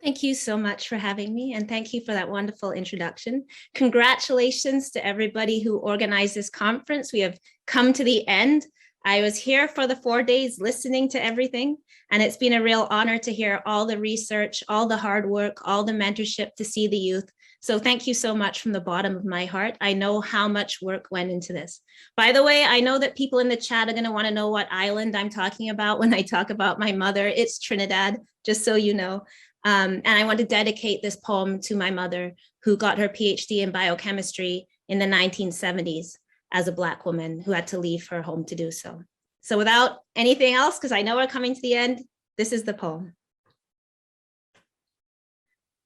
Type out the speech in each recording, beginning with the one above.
Thank you so much for having me, and thank you for that wonderful introduction. Congratulations to everybody who organized this conference. We have come to the end. I was here for the 4 days listening to everything, and it's been a real honor to hear all the research, all the hard work, all the mentorship to see the youth. So thank you so much from the bottom of my heart. I know how much work went into this. By the way, I know that people in the chat are going to want to know what island I'm talking about when I talk about my mother. It's Trinidad, just so you know. And I want to dedicate this poem to my mother, who got her PhD in biochemistry in the 1970s as a Black woman who had to leave her home to do so. So without anything else, because I know we're coming to the end, this is the poem.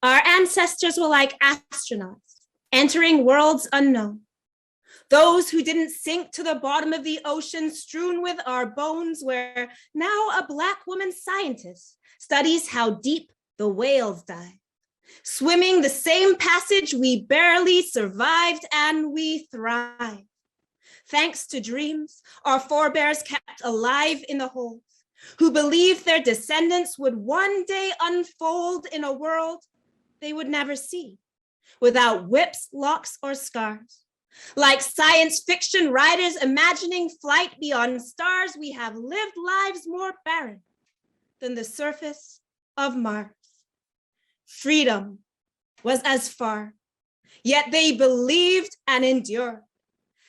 Our ancestors were like astronauts entering worlds unknown. Those who didn't sink to the bottom of the ocean strewn with our bones, where now a Black woman scientist studies how deep the whales dive, swimming the same passage we barely survived, and we thrive. Thanks to dreams our forebears kept alive in the holes, who believed their descendants would one day unfold in a world they would never see, without whips, locks, or scars. Like science fiction writers imagining flight beyond stars, we have lived lives more barren than the surface of Mars. Freedom was as far, yet they believed and endured.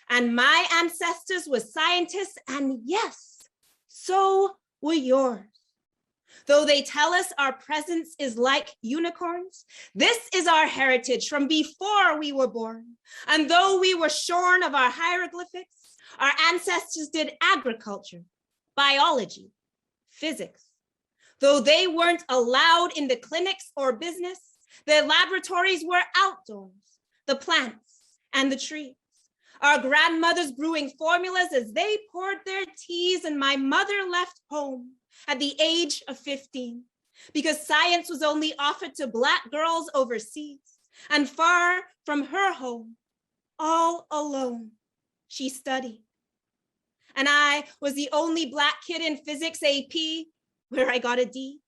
And my ancestors were scientists, and yes, so were yours. Though they tell us our presence is like unicorns, this is our heritage from before we were born. And though we were shorn of our hieroglyphics, our ancestors did agriculture, biology, physics. Though they weren't allowed in the clinics or business, their laboratories were outdoors, the plants and the trees. Our grandmothers brewing formulas as they poured their teas, and my mother left home at the age of 15 because science was only offered to Black girls overseas, and far from her home, all alone, she studied. And I was the only Black kid in physics AP, where I got a D.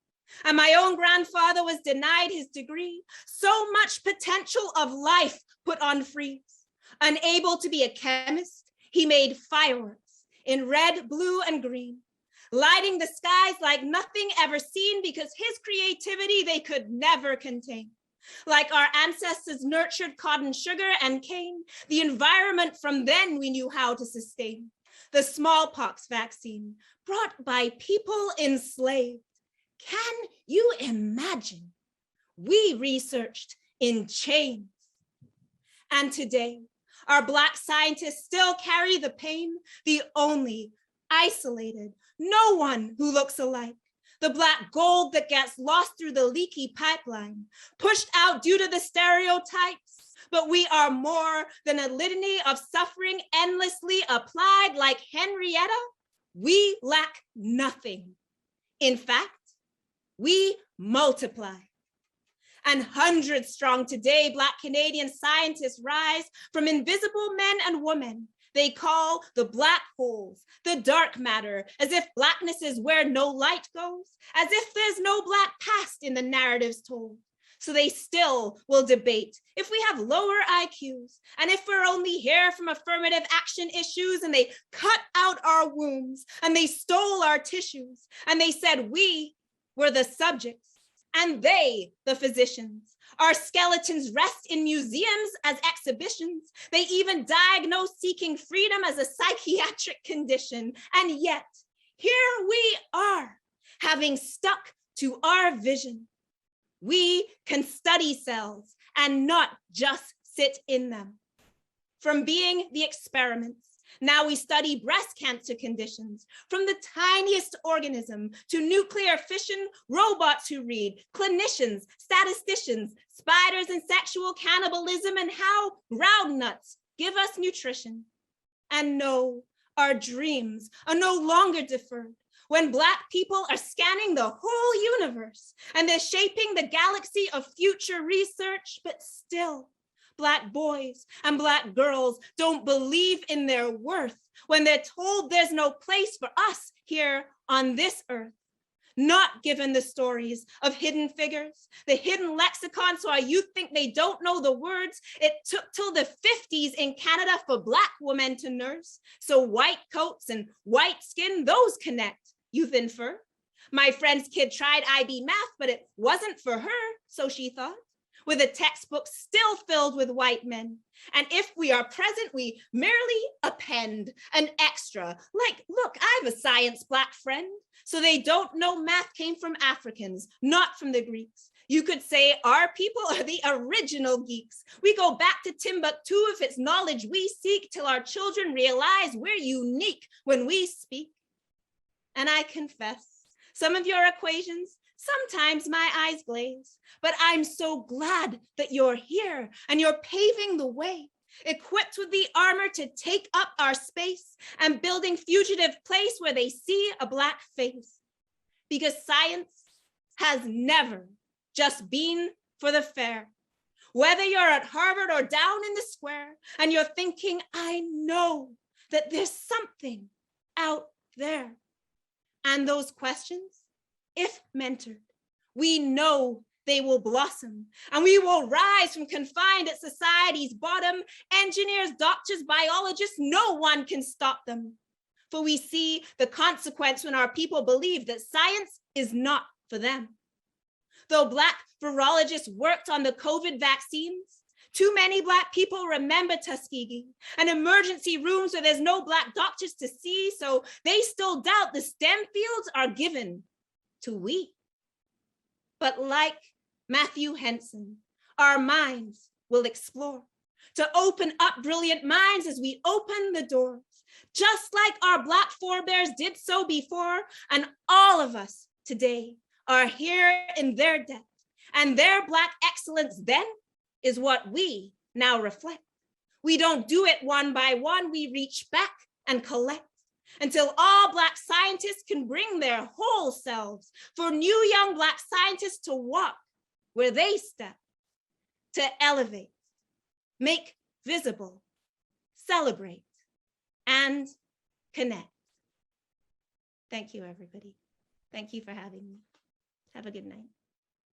And my own grandfather was denied his degree. So much potential of life put on freeze. Unable to be a chemist, he made fireworks in red, blue, and green, lighting the skies like nothing ever seen because his creativity they could never contain. Like our ancestors nurtured cotton, sugar, and cane, the environment from then we knew how to sustain. The smallpox vaccine brought by people enslaved. Can you imagine? We researched in chains. And today, our Black scientists still carry the pain, the only isolated, no one who looks alike. The Black gold that gets lost through the leaky pipeline, pushed out due to the stereotypes. But we are more than a litany of suffering endlessly applied. Like Henrietta, we lack nothing. In fact, we multiply. And hundreds strong today, Black Canadian scientists rise from invisible men and women they call the Black holes, the dark matter, as if Blackness is where no light goes, as if there's no Black past in the narratives told. So they still will debate if we have lower IQs and if we're only here from affirmative action issues, and they cut out our wombs and they stole our tissues and they said we were the subjects and they the physicians. Our skeletons rest in museums as exhibitions. They even diagnose seeking freedom as a psychiatric condition. And yet here we are, having stuck to our vision. We can study cells and not just sit in them. From being the experiments, now we study breast cancer conditions. From the tiniest organism to nuclear fission, robots who read, clinicians, statisticians, spiders and sexual cannibalism, and how groundnuts give us nutrition. And no, our dreams are no longer deferred. When Black people are scanning the whole universe and they're shaping the galaxy of future research, but still, Black boys and Black girls don't believe in their worth when they're told there's no place for us here on this earth. not given the stories of hidden figures, the hidden lexicon, so our youth think they don't know the words. It took till the 50s in Canada for Black women to nurse. So white coats and white skin, those connect, youth infer. My friend's kid tried IB math, but it wasn't for her, so she thought, with a textbook still filled with white men. And if we are present, we merely append an extra, like, look, I have a science Black friend, so they don't know math came from Africans, not from the Greeks. You could say our people are the original geeks. We go back to Timbuktu if it's knowledge we seek, till our children realize we're unique when we speak. And I confess, some of your equations, sometimes my eyes glaze, but I'm so glad that you're here and you're paving the way, equipped with the armor to take up our space and building fugitive place where they see a Black face. Because science has never just been for the fair. Whether you're at Harvard or down in the square and you're thinking, I know that there's something out there. And those questions, if mentored, we know they will blossom and we will rise from confined at society's bottom. Engineers, doctors, biologists, no one can stop them. For we see the consequence when our people believe that science is not for them. Though Black virologists worked on the COVID vaccines, too many Black people remember Tuskegee and emergency rooms where there's no Black doctors to see, so they still doubt the STEM fields are given to we. But like Matthew Henson, our minds will explore to open up brilliant minds as we open the doors, just like our Black forebears did so before, and all of us today are here in their depth, and their Black excellence then is what we now reflect. We don't do it one by one, we reach back and collect until all Black scientists can bring their whole selves for new young Black scientists to walk where they step, to elevate, make visible, celebrate, and connect. Thank you, everybody. Thank you for having me. Have a good night.